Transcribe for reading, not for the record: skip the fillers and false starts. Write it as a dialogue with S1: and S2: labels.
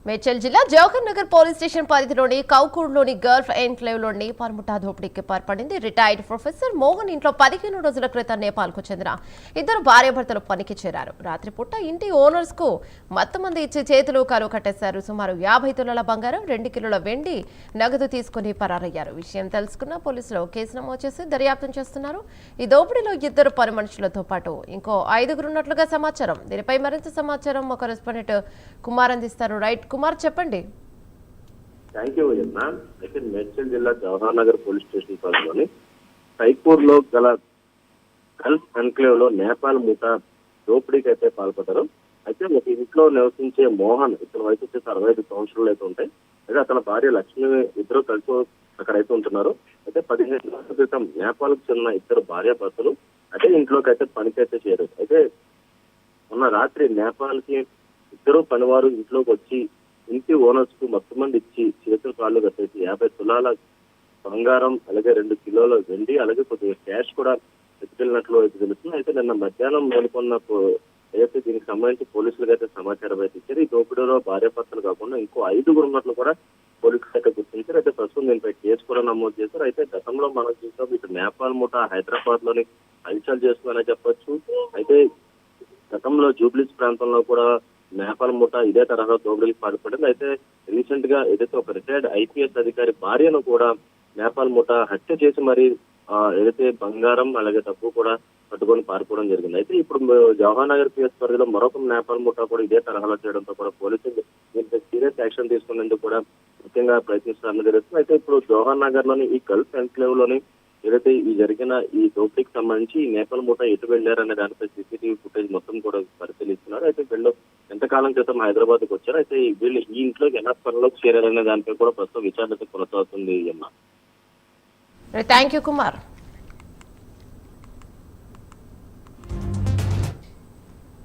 S1: మేడ్చల్ జిల్లా Jawahar Nagar police station పరిధిలోని కౌకూరులోని Gulf enclave లో నేపాల్ ముఠా దోపిడీకి పాల్పడింది. రిటైర్డ్ ప్రొఫెసర్ మోహన్ ఇంట్లో 15 రోజుల క్రితం నేపాల్ కు చెందిన ఇద్దరు భార్యాభర్తలు పనికి చేరారు. రాత్రిపూట ఇంటి ఓనర్స్ కు మత్తమంది ఇచ్చి చేతులు కాలు కట్టేశారు. సుమారు 50 తులాల బంగారం, 2 కిలోల వెండి నగదు తీసుకుని పరారయ్యారు. విషయం తెలుసుకున్న పోలీసులు కేసు నమోదు చేసి దర్యాప్తు చేస్తున్నారు. ఈ దోపిడీలో ఇద్దరు పని మనుషులతో పాటు ఇంకో 5గురు ఉన్నట్లుగా సమాచారం. దీనిపై మరింత సమాచారం మా కరెస్పాండెంట్ కుమార్ అందిస్తారు. రైట్ కుమార్, చెప్పండి.
S2: థ్యాంక్ యూ అమ్మా. అయితే మేడ్చల్ జిల్లా జవహర్ నగర్ పోలీస్ స్టేషన్ పరిధిలోని సైపూర్ లో గల గల్ఫ్ ఎన్క్లేవ్ లో నేపాల్ ముఠా దోపిడీకి అయితే పాల్పడ్డారు. అయితే ఒక ఇంట్లో నివసించే మోహన్, ఇతని వయసు వచ్చేసి 65 సంవత్సరాలు అయితే ఉంటాయి. అయితే అతని భార్య లక్ష్మి ఇద్దరు కలిసి అక్కడైతే ఉంటున్నారు. అయితే 15 రోజుల క్రితం నేపాల్ కు చెందిన ఇద్దరు భార్యాభర్తలు అదే ఇంట్లోకి అయితే పనికైతే చేరారు. అయితే మొన్న రాత్రి నేపాల్ కి ఇద్దరు పనివారు ఇంట్లోకి వచ్చి ఇంటి ఓనర్స్ కు మొత్తం మంది ఇచ్చి చేతులు కాళ్ళు కట్టేసి 50 తులాల బంగారం, అలాగే 2 కిలోల వెండి, అలాగే కొద్దిగా క్యాష్ కూడా ఎత్తుకెళ్ళినట్లు అయితే తెలుస్తుంది. అయితే నిన్న మధ్యాహ్నం మేలుకొన్న అయితే దీనికి సంబంధించి పోలీసులకు అయితే సమాచారం అయితే ఇచ్చారు. ఈ దోపిడీలో భార్యాభర్తలు కాకుండా ఇంకో 5గురు ఉన్నట్లు కూడా పోలీసులు అయితే గుర్తించారు. అయితే ప్రస్తుతం దీనిపై కేసు కూడా నమోదు చేశారు. అయితే గతంలో మనం చూసాం ఇటు నేపాల్ ముఠా హైదరాబాద్ లోని హల్చల్ చేస్తుందనే చెప్పొచ్చు. అయితే గతంలో జూబ్లీస్ ప్రాంతంలో కూడా నేపాల్ ముఠా ఇదే తరహా దోపిడీకి పాల్పడింది. అయితే రీసెంట్ గా ఏదైతే ఒక రిటైర్డ్ ఐపీఎస్ అధికారి భార్యను కూడా నేపాల్ ముఠా హత్య చేసి మరి ఏదైతే బంగారం అలాగే డబ్బు కూడా పట్టుకొని పారిపోవడం జరిగింది. అయితే ఇప్పుడు జవహర్ నగర్ పిఎస్ పరిధిలో మరొక నేపాల్ ముఠా కూడా ఇదే తరహాలో చేయడంతో కూడా పోలీసులు దీనిపై సీరియస్ యాక్షన్ తీసుకునేందుకు కూడా ముఖ్యంగా ప్రయత్నిస్తున్నట్లు జరుగుతుంది. అయితే ఇప్పుడు జవహర్ నగర్ లోని ఈ గల్ఫ్ ఎన్క్లేవ్ లోని ఏదైతే ఈ జరిగిన ఈ దోపిడీకి సంబంధించి ఈ నేపాల్ ముఠా ఎటు వెళ్లారనే దానిపై సీసీటీవీ ఫుటేజ్ మొత్తం కూడా పరిశీలిస్తున్నారు. అయితే వీళ్ళు ఎంతకాలం క్రితం హైదరాబాద్ కు వచ్చారు, అయితే వీళ్ళు ఈ ఇంట్లోకి ఎలా పనిలోకి చేరారనే దానిపై కూడా ప్రస్తుతం విచారణ కొనసాగుతుంది అమ్మా.
S1: Thank you Kumar.